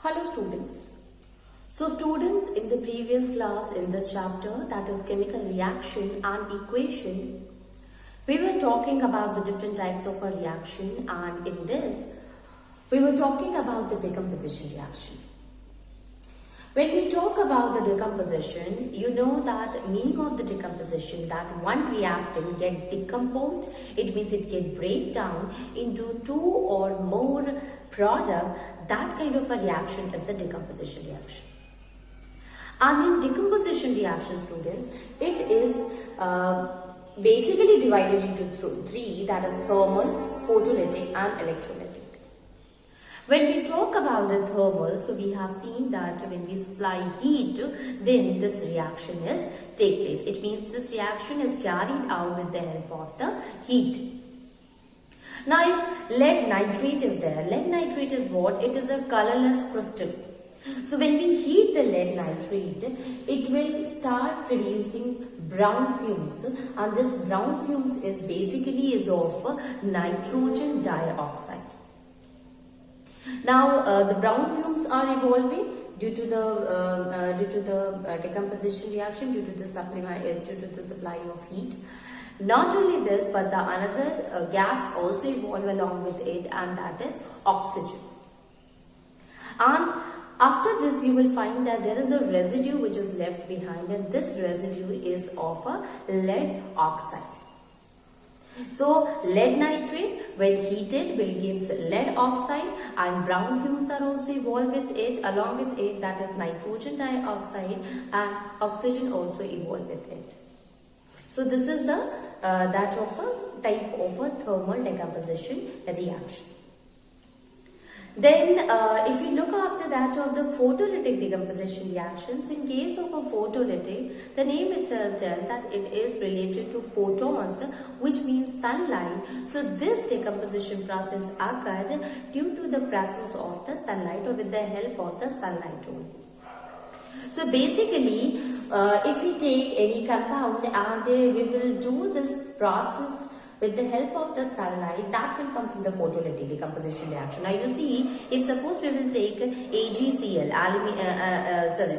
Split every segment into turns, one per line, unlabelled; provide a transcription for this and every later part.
Hello students. So students, in the previous class in this chapter, that is chemical reaction and equation, we were talking about the different types of a reaction, and in this we were talking about the decomposition reaction. When we talk about the decomposition, you know that meaning of the decomposition, that one reactant get decomposed, it means it can break down into two or more product. That kind of a reaction is the decomposition reaction. And in decomposition reaction, students, it is basically divided into three, that is thermal, photolytic and electrolytic. When we talk about the thermal, so we have seen that when we supply heat, then this reaction is take place. It means this reaction is carried out with the help of the heat. Now if lead nitrate is there, lead nitrate is what? It is a colorless crystal. So when we heat the lead nitrate, it will start producing brown fumes, and this brown fumes is basically of nitrogen dioxide. Now the brown fumes are evolving due to the decomposition reaction, due to the supply of heat. Not only this, but the another gas also evolve along with it, and that is oxygen. And after this, you will find that there is a residue which is left behind, and this residue is of a lead oxide. So lead nitrate when heated will give lead oxide, and brown fumes are also evolved with it, along with it, that is nitrogen dioxide, and oxygen also evolved with it. So this is the that of a type of a thermal decomposition reaction. Then if you look after that of the photolytic decomposition reactions, in case of a photolytic, the name itself tells that it is related to photons, which means sunlight. So this decomposition process occurs due to the presence of the sunlight, or with the help of the sunlight only. So basically, if we take any compound and we will do this process with the help of the sunlight, that will come in the photolytic decomposition reaction. Now you see, if suppose we will take AgCl,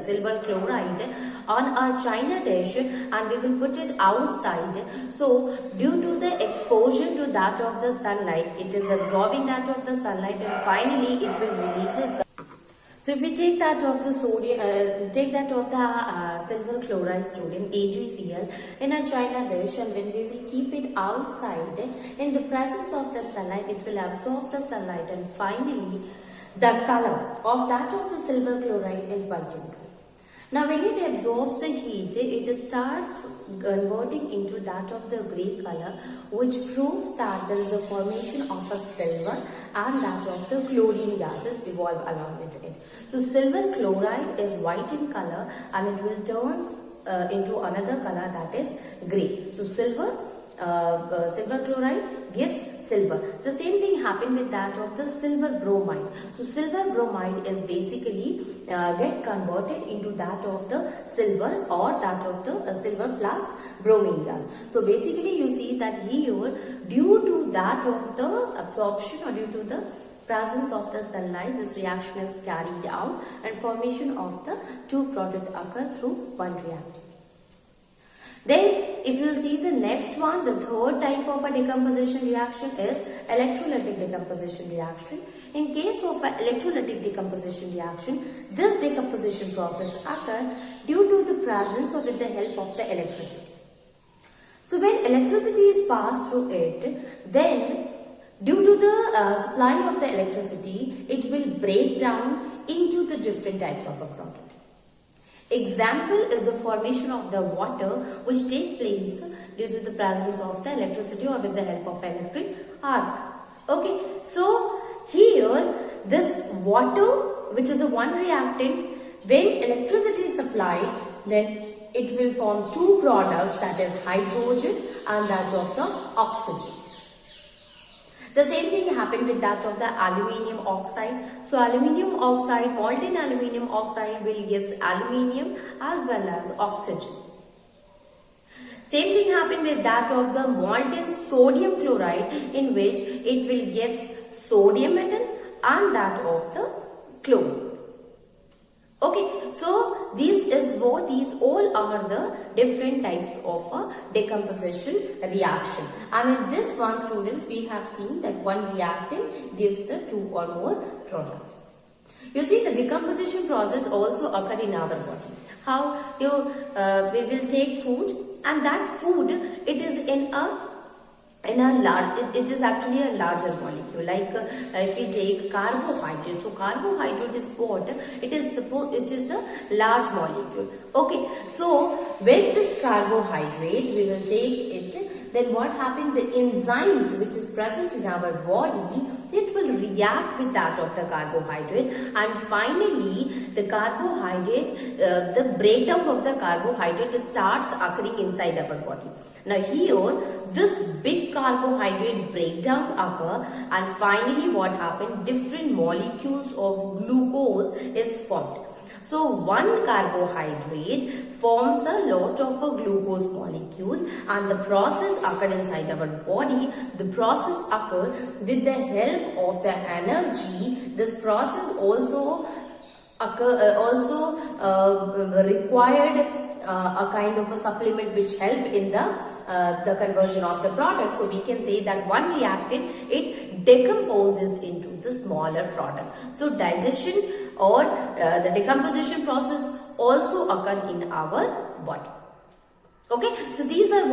silver chloride, on our china dish and we will put it outside. So due to the exposure to that of the sunlight, it is absorbing that of the sunlight, and finally it will releases the. So if we take that of the sodium, silver chloride, student, AgCl, in a china dish, and when we will keep it outside, in the presence of the sunlight, it will absorb the sunlight, and finally the color of that of the silver chloride is white in color. Now when it absorbs the heat, it starts converting into that of the grey color, which proves that there is a formation of a silver, and that of the chlorine gases evolve along with it. So silver chloride is white in color, and it will turn into another color, that is grey. So silver chloride gives silver. The same thing happened with that of the silver bromide. So silver bromide is basically get converted into that of the silver, or that of the silver plus bromine gas. So basically you see that here, due to that of the absorption, or due to the presence of the sunlight, this reaction is carried out, and formation of the two products occur through one reactant. Then if you see the next one, the third type of a decomposition reaction is electrolytic decomposition reaction. In case of an electrolytic decomposition reaction, this decomposition process occurs due to the presence or with the help of the electricity. So when electricity is passed through it, then due to the supply of the electricity, it will break down into the different types of a product. Example is the formation of the water, which take place due to the presence of the electricity, or with the help of electric arc. Okay, so here this water, which is the one reactant, when electricity is supplied, then it will form two products, that is hydrogen and that of the oxygen. The same thing happened with that of the aluminium oxide. So aluminium oxide, molten aluminium oxide will gives aluminium as well as oxygen. Same thing happened with that of the molten sodium chloride, in which it will give sodium metal and that of the chlorine. Okay, so these all are the different types of a decomposition reaction. And in this one, students, we have seen that one reactant gives the two or more product. You see, the decomposition process also occur in our body. How we will take food, and that food, it is in a large, it is actually a larger molecule. Like if we take carbohydrate, so carbohydrate is what? It is the large molecule. Okay, so with this carbohydrate, we will take it. Then what happens? The enzymes which is present in our body, it will react with that of the carbohydrate, and finally the carbohydrate, the breakdown of the carbohydrate starts occurring inside our body. Now here, this big carbohydrate breakdown occur, and finally what happened? Different molecules of glucose is formed. So one carbohydrate forms a lot of a glucose molecule, and the process occurred inside our body. The process occurred with the help of the energy. This process also required a kind of a supplement which help in the conversion of the product. So we can say that one reactant, it decomposes into the smaller product. So digestion or the decomposition process also occur in our body. Okay, so these are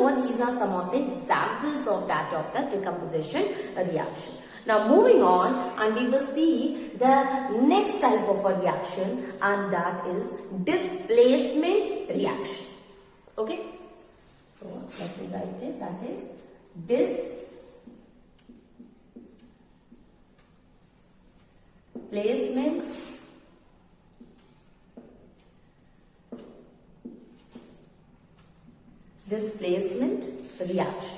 some of the examples of that of the decomposition reaction. Now moving on, and we will see the next type of a reaction, and that is displacement reaction. Okay, so let me write it. That is displacement reaction.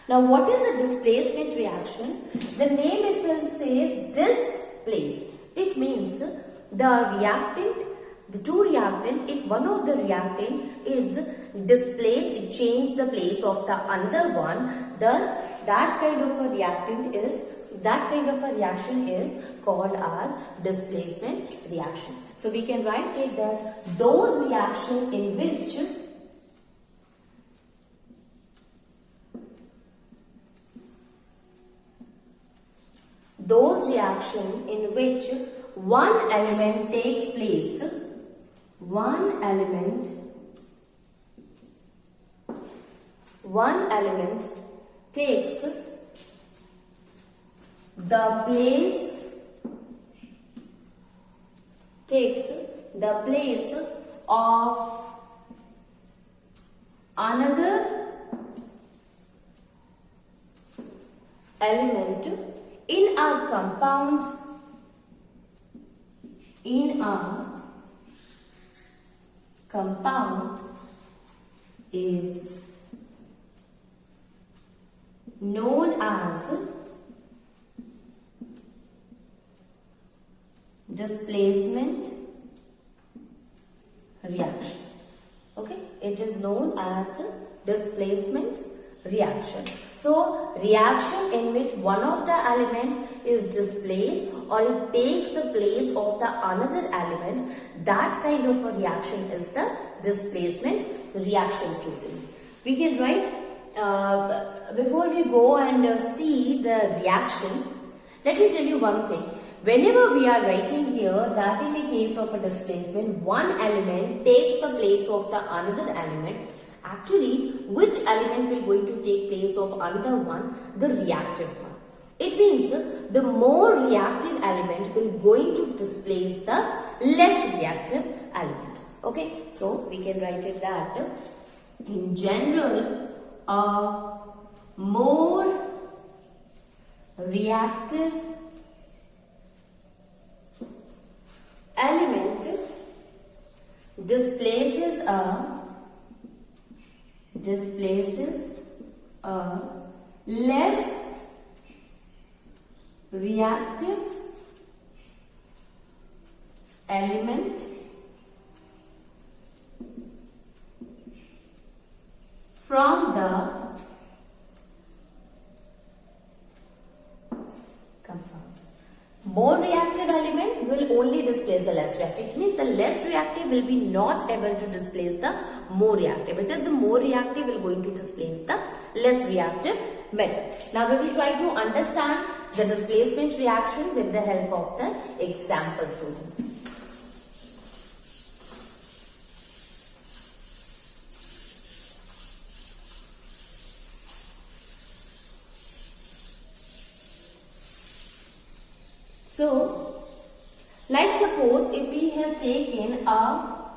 Now what is a displacement reaction? The name itself says displace. It means the two reactant, if one of the reactant is displaced, it changes the place of the other one, then that kind of a reaction is called as displacement reaction. So we can write it that those reactions in which one element takes place, one element takes the place of another element in a compound is known as displacement reaction. Okay, it is known as displacement reaction. So reaction in which one of the element is displaced or it takes the place of the another element, that kind of a reaction is the displacement reaction, students. We can write, before we go and see the reaction, let me tell you one thing. Whenever we are writing here that in the case of a displacement, one element takes the place of the another element, actually which element will going to take place of another one? The reactive one. It means the more reactive element will going to displace the less reactive element. Okay, so we can write it that in general a more reactive element displaces a less reactive element from the compound. More reactive element will only displace the less reactive. It means the less reactive will be not able to displace the more reactive. It is the more reactive will going to displace the less reactive metal. Now we will try to understand the displacement reaction with the help of the example, students. So, like suppose if we have taken a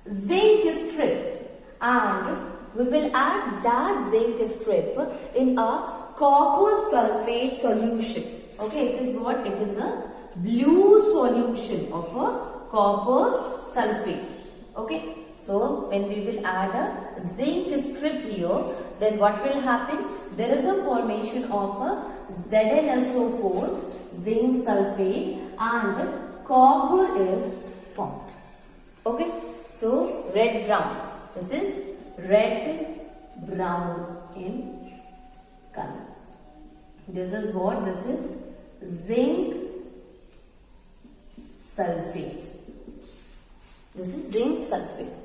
zinc strip and we will add that zinc strip in a copper sulfate solution. Okay, it is what? It is a blue solution of a copper sulfate. Okay, so when we will add a zinc strip here, then what will happen? There is a formation of a ZnSO4, zinc sulfate, and copper is formed. Okay, so red brown. This is red brown in color. This is what? This is zinc sulfate. This is zinc sulfate.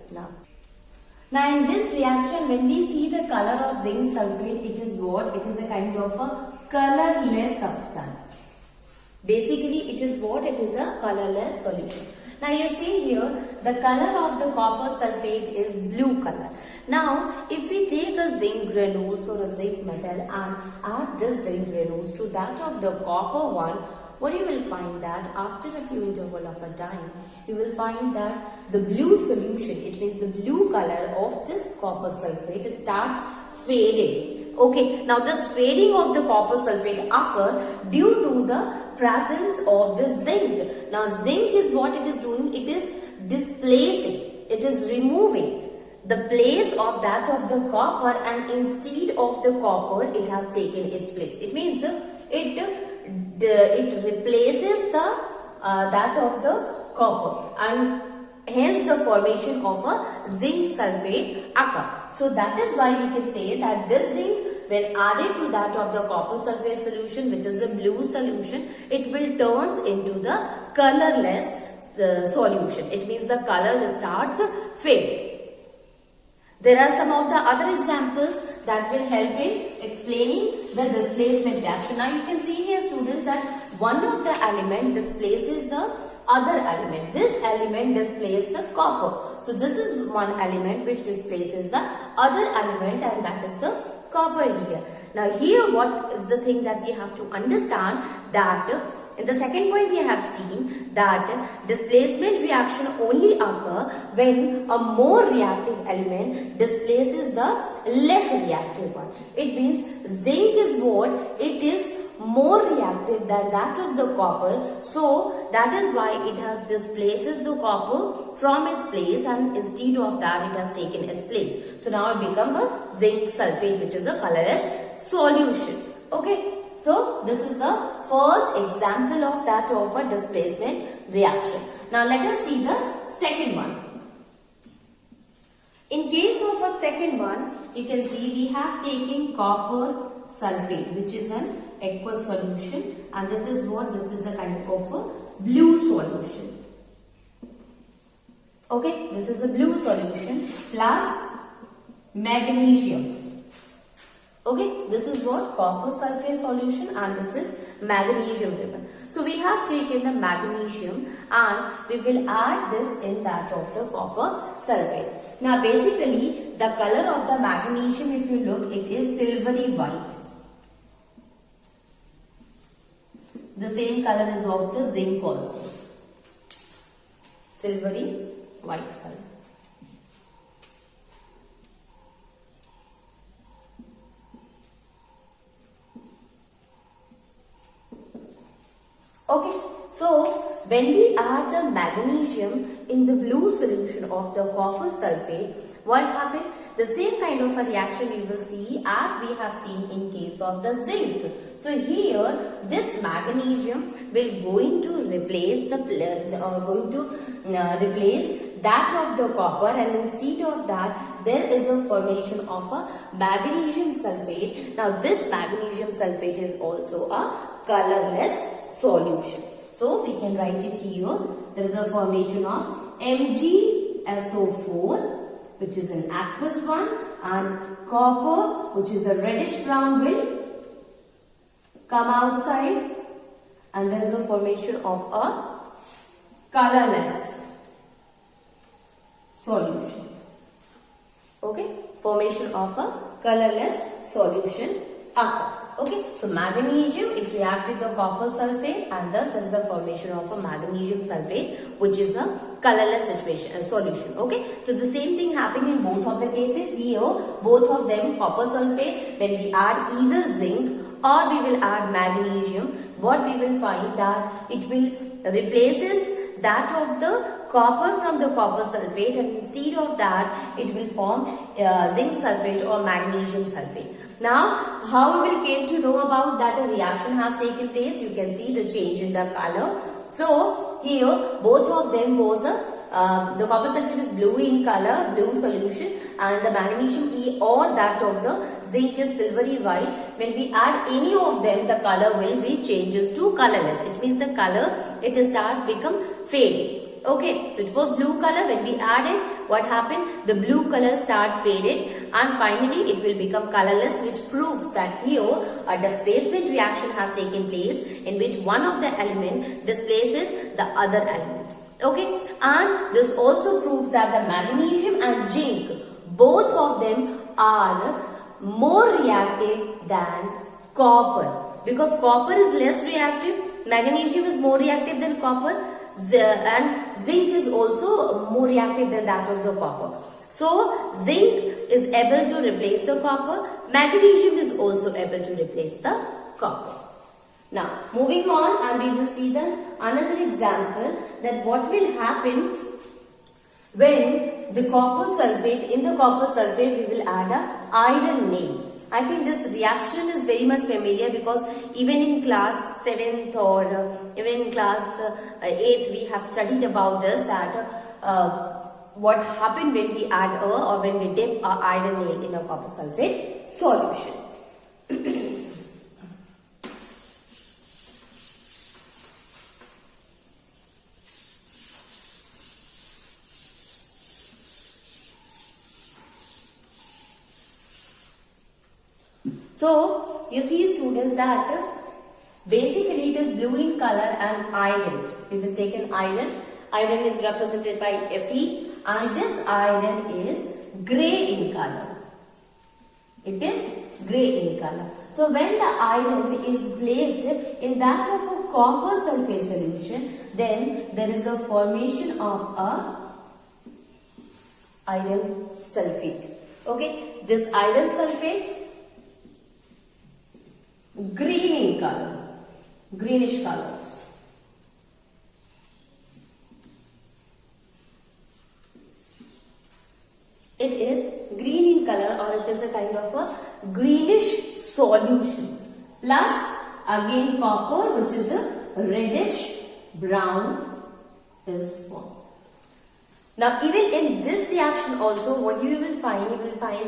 Now in this reaction, when we see the color of zinc sulfate, it is what? It is a kind of a colorless substance. Basically, it is what? It is a colorless solution. Now you see here, the color of the copper sulfate is blue color. Now, if we take a zinc granules or a zinc metal and add this zinc granules to that of the copper one, what you will find that after a few interval of a time, you will find that the blue solution, it means the blue color of this copper sulfate starts fading. Okay, now this fading of the copper sulfate occur due to the presence of the zinc. Now zinc is what it is doing? It is displacing, it is removing the place of that of the copper, and instead of the copper it has taken its place. It means it replaces the that of the copper, and hence the formation of a zinc sulfate occur. So that is why we can say that this zinc, when added to that of the copper sulfate solution, which is a blue solution, it will turns into the colorless solution. It means the color starts fading. There are some of the other examples that will help in explaining the displacement reaction. Now you can see here, students, that one of the element displaces the other element. This element displaces the copper. So this is one element which displaces the other element, and that is the copper here. Now here what is the thing that we have to understand, that in the second point we have seen that displacement reaction only occur when a more reactive element displaces the less reactive one. It means zinc is what? It is more reactive than that of the copper, so that is why it has displaces the copper from its place, and instead of that it has taken its place. So now it becomes a zinc sulfate, which is a colorless solution. Okay, so this is the first example of that of a displacement reaction. Now let us see the second one. In case of a second one, you can see we have taken copper sulfate, which is an aqueous solution, and this is what? This is a kind of a blue solution. Okay, this is a blue solution plus magnesium. Okay, this is what? Copper sulfate solution, and this is magnesium ribbon. So we have taken the magnesium and we will add this in that of the copper sulfate. Now basically the color of the magnesium, if you look, it is silvery white. The same color is of the zinc also. Silvery white color. Okay, so when we add the magnesium in the blue solution of the copper sulfate, what happened? The same kind of a reaction we will see as we have seen in case of the zinc. So here this magnesium will going to replace that of the copper, and instead of that there is a formation of a magnesium sulfate. Now this magnesium sulfate is also a colorless solution. So we can write it here. There is a formation of MgSO4, which is an aqueous one, and copper, which is a reddish brown, will come outside, and there is a formation of a colorless solution. Okay, formation of a colorless solution occur. Okay, so magnesium, it reacts with the copper sulfate, and thus there is the formation of a magnesium sulfate, which is the colorless solution. Okay, so the same thing happened in both of the cases. Here, both of them copper sulfate, when we add either zinc or we will add magnesium, what we will find that it will replaces that of the copper from the copper sulfate, and instead of that it will form zinc sulfate or magnesium sulfate. Now, how we will came to know about that a reaction has taken place? You can see the change in the color. So, here both of them was the copper sulfate is blue in color, blue solution, and the magnesium E or that of the zinc is silvery white. When we add any of them, the color will be changes to colorless. It means the color, it starts become faded. Okay, so it was blue color. When we added, what happened? The blue color start faded, and finally it will become colorless, which proves that here a displacement reaction has taken place in which one of the element displaces the other element. Okay, and this also proves that the magnesium and zinc, both of them are more reactive than copper, because copper is less reactive, magnesium is more reactive than copper, and zinc is also more reactive than that of the copper. So zinc is able to replace the copper, magnesium is also able to replace the copper. Now moving on, and we will see the another example that what will happen when the copper sulfate, in the copper sulfate we will add a iron nail. I think this reaction is very much familiar, because even in class 7th or even in class 8th we have studied about this, that what happened when we add or when we dip a iron nail in a copper sulfate solution. So, you see students that basically it is blue in color and iron. We will take an iron. Iron is represented by Fe, and this iron is grey in color. It is grey in color. So, when the iron is placed in that of a copper sulfate solution, then there is a formation of a iron sulfate. Okay, this iron sulfate, green in color, greenish color. It is green in color, or it is a kind of a greenish solution. Plus again copper, which is a reddish brown, is formed. Now even in this reaction also, what you will find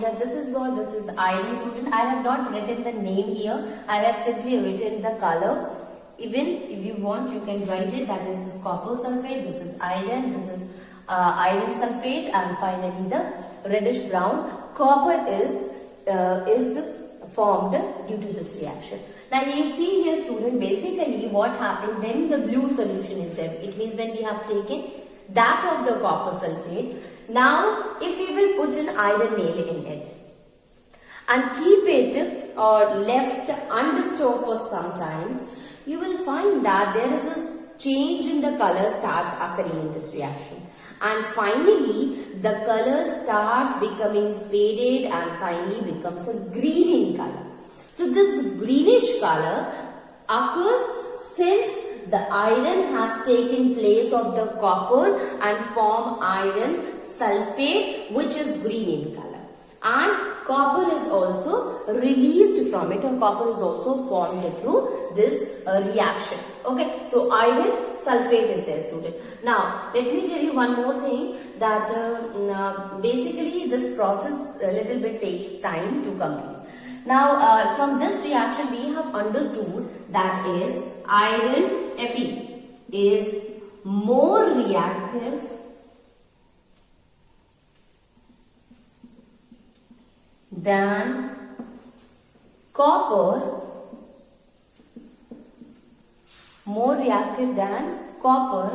that this is what, this is iron. Student, I have not written the name here, I have simply written the color. Even if you want, you can write it, that is copper sulfate, this is iron, this is iron sulfate, and finally the reddish brown copper is formed due to this reaction. Now you see here student, basically what happened when the blue solution is there, it means when we have taken that of the copper sulfate. Now if we will put an iron nail in it and keep it or left undisturbed for some times, you will find that there is a change in the color starts occurring in this reaction, and finally the color starts becoming faded and finally becomes a green in color. So this greenish color occurs since the iron has taken place of the copper and form iron sulfate, which is green in color, and copper is also released from it, or copper is also formed through this reaction. Okay, so iron sulfate is there, student. Now let me tell you one more thing, that basically this process a little bit takes time to complete. Now from this reaction we have understood that is iron Fe. is more reactive than copper, more reactive than copper,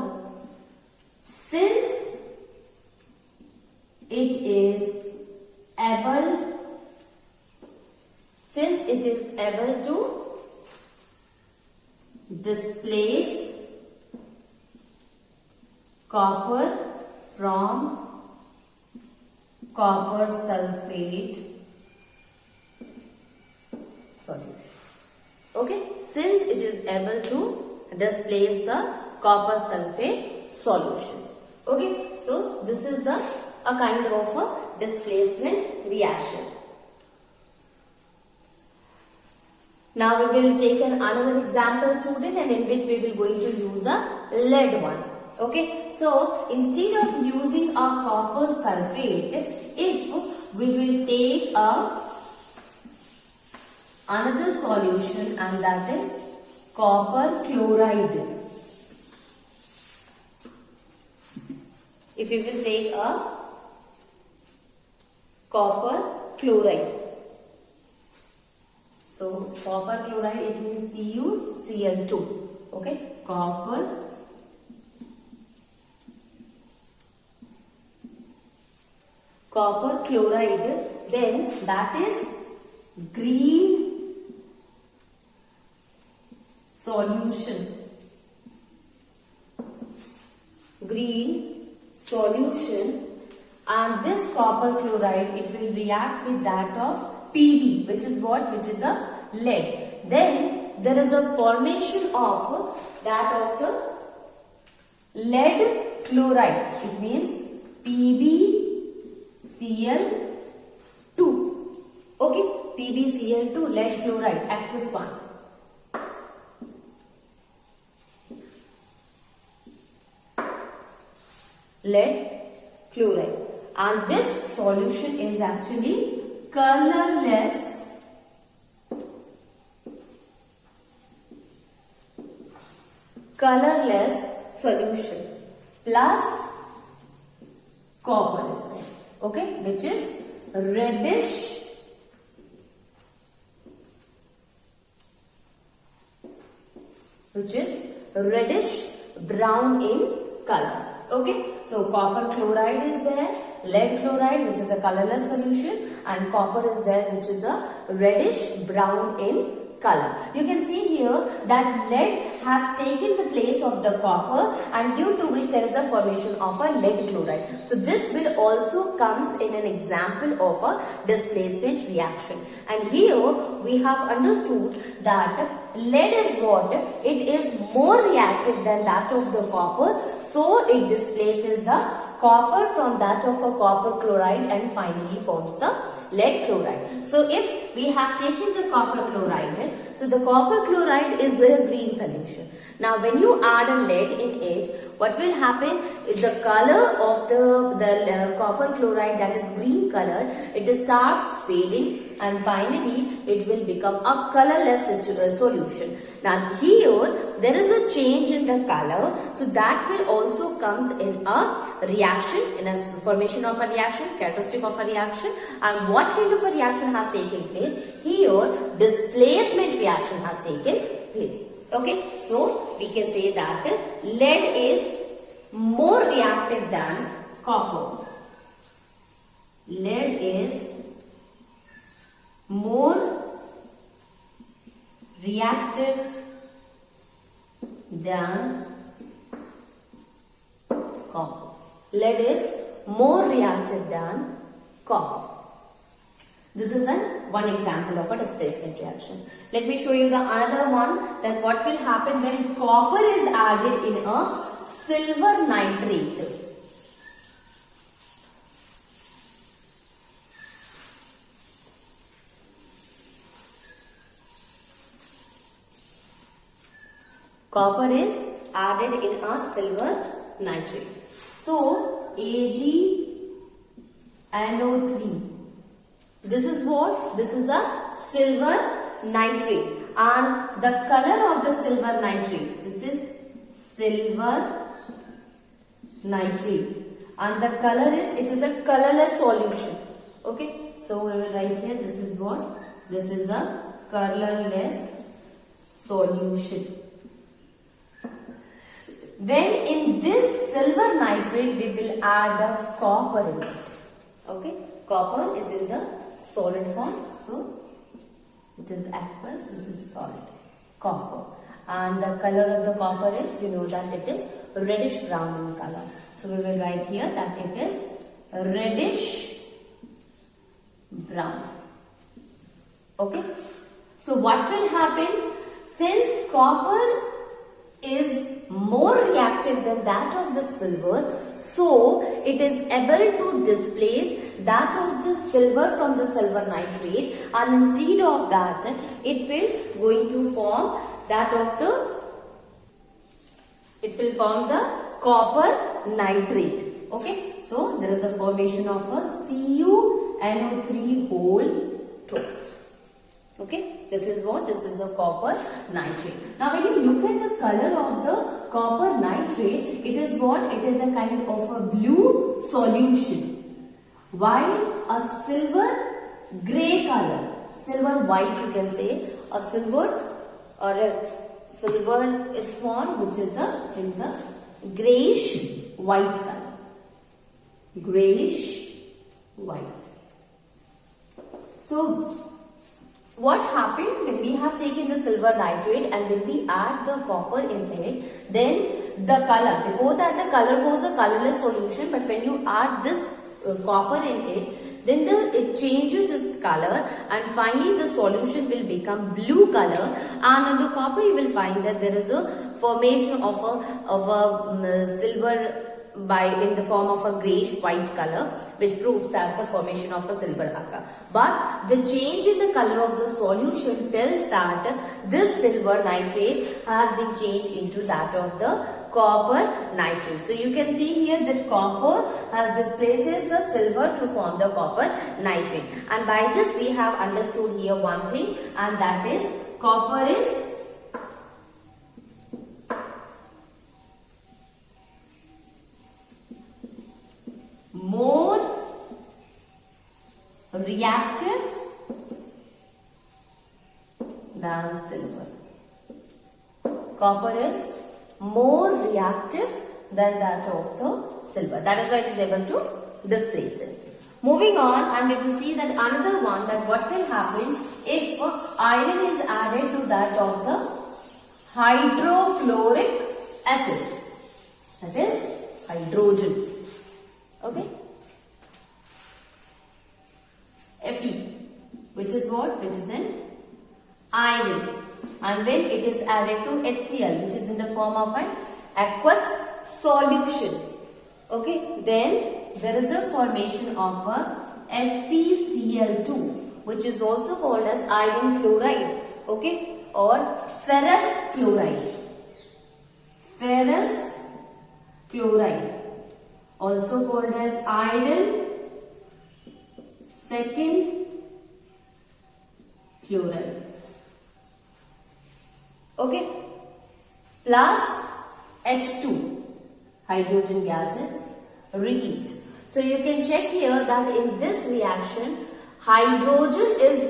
since it is able to displace copper from copper sulfate solution. Okay, since it is able to displace the copper sulfate solution. Okay, so this is a kind of a displacement reaction. Now we will take another example, student, and in which we will going to use a lead one. Okay, so instead of using a copper sulfate, if we will take another solution, and that is copper chloride. If we will take a copper chloride. So copper chloride, it means CuCl2. Okay, copper chloride, then that is green solution. Green solution, and this copper chloride, it will react with that of Pb, which is what? Which is a lead. Then there is a formation of that of the lead chloride. It means PbCl2. Okay, PbCl2, lead chloride, aqueous one. Lead chloride, and this solution is actually colorless solution, plus copper is there. Okay, which is reddish brown in color. Okay, so copper chloride is there, lead chloride, which is a colorless solution, and copper is there, which is a reddish brown in color. You can see here that lead has taken the place of the copper, and due to which there is a formation of a lead chloride. So this will also comes in an example of a displacement reaction. And here we have understood that lead is what? It is more reactive than that of the copper, so it displaces the copper from that of a copper chloride and finally forms the lead chloride. So if we have taken the copper chloride, so the copper chloride is a green solution. Now when you add a lead in it, what will happen is the color of the copper chloride, that is green color, it starts fading and finally it will become a colorless solution. Now here there is a change in the color, so that will also comes in a reaction, in a formation of a reaction, characteristic of a reaction. And what kind of a reaction has taken place? Here displacement reaction has taken place. Okay, so we can say that lead is more reactive than copper. Lead is more reactive than copper. Lead is more reactive than copper. This is one example of a displacement reaction. Let me show you the another one, that what will happen when copper is added in a silver nitrate. Copper is added in a silver nitrate. So AgNO3. This is what? This is a silver nitrate, and the color of the silver nitrate, this is silver nitrate, and the color is, it is a colorless solution. Okay, so we will write here, this is what? This is a colorless solution. When in this silver nitrate we will add a copper in it. Okay, copper is in the solid form, so it is aqueous, this is solid, copper. And the color of the copper is, you know that it is reddish brown in color. So we will write here that it is reddish brown. Okay. So what will happen? Since copper is more reactive than that of the silver, so it is able to displace that of the silver from the silver nitrate, and instead of that it will going to form that of the, it will form the copper nitrate. Okay, so there is a formation of a CuNO3 whole twice. Okay, this is what? This is a copper nitrate. Now when you look at the color of the copper nitrate, it is what? It is a kind of a blue solution, while a silver grey color, silver white you can say, a silver or a silver is formed which is in the greyish white color, greyish white. So what happened when we have taken the silver nitrate and when we add the copper in it, then the color, before that the color was a colorless solution, but when you add this copper in it, then it changes its color, and finally the solution will become blue color, and on the copper you will find that there is a formation of a silver in the form of a greyish white color, which proves that the formation of a silver occur. But the change in the color of the solution tells that this silver nitrate has been changed into that of the copper nitrate. So you can see here that copper has displaces the silver to form the copper nitrate, and by this we have understood here one thing, and that is copper is more reactive than silver. Copper is more reactive than that of the silver. That is why it is able to displace this. Moving on, and we will see that another one, that what will happen if iron is added to that of the hydrochloric acid, that is hydrogen. Okay, Fe, which is what? Which is an iron, and when it is added to HCl, which is in the form of an aqueous solution, okay, then there is a formation of a FeCl2, which is also called as iron chloride, okay, or ferrous chloride. Ferrous chloride, also called as iron second chloride. Okay, plus H2, hydrogen gas is released. So you can check here that in this reaction, hydrogen is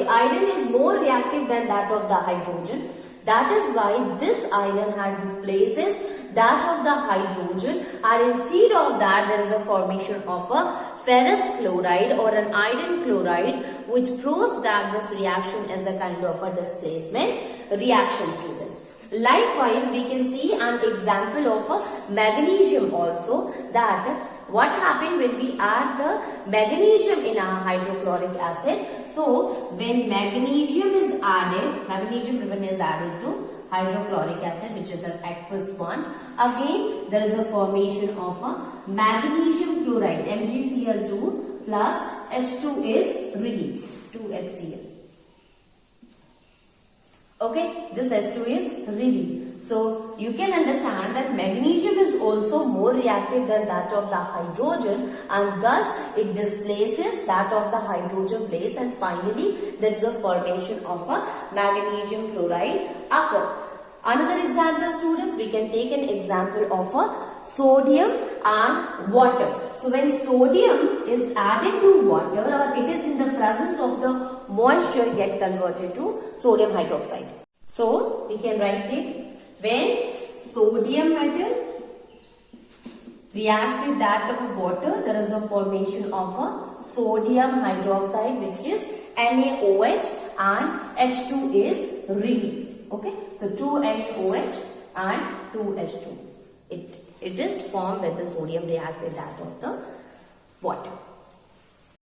iron is more reactive than that of the hydrogen. That is why this iron had displaces that of the hydrogen, and instead of that there is a formation of a ferrous chloride or an iron chloride, which proves that this reaction is a kind of a displacement reaction, students. Likewise, we can see an example of a magnesium also, that what happened when we add the magnesium in our hydrochloric acid. So when magnesium is added, magnesium ribbon is added to hydrochloric acid, which is an aqueous one, again there is a formation of a magnesium chloride, MgCl2, plus H2 is released, 2HCl. Okay, this H2 is released. So you can understand that magnesium is also more reactive than that of the hydrogen, and thus it displaces that of the hydrogen place, and finally there is a formation of a magnesium chloride occur. Another example, students, we can take an example of a sodium and water. So when sodium is added to water or it is in the presence of the moisture, get converted to sodium hydroxide. So we can write it, when sodium metal react with that of water, there is a formation of a sodium hydroxide, which is NaOH, and H2 is released. Okay, so 2 NaOH and 2 H2. It just formed when the sodium react with that of the water.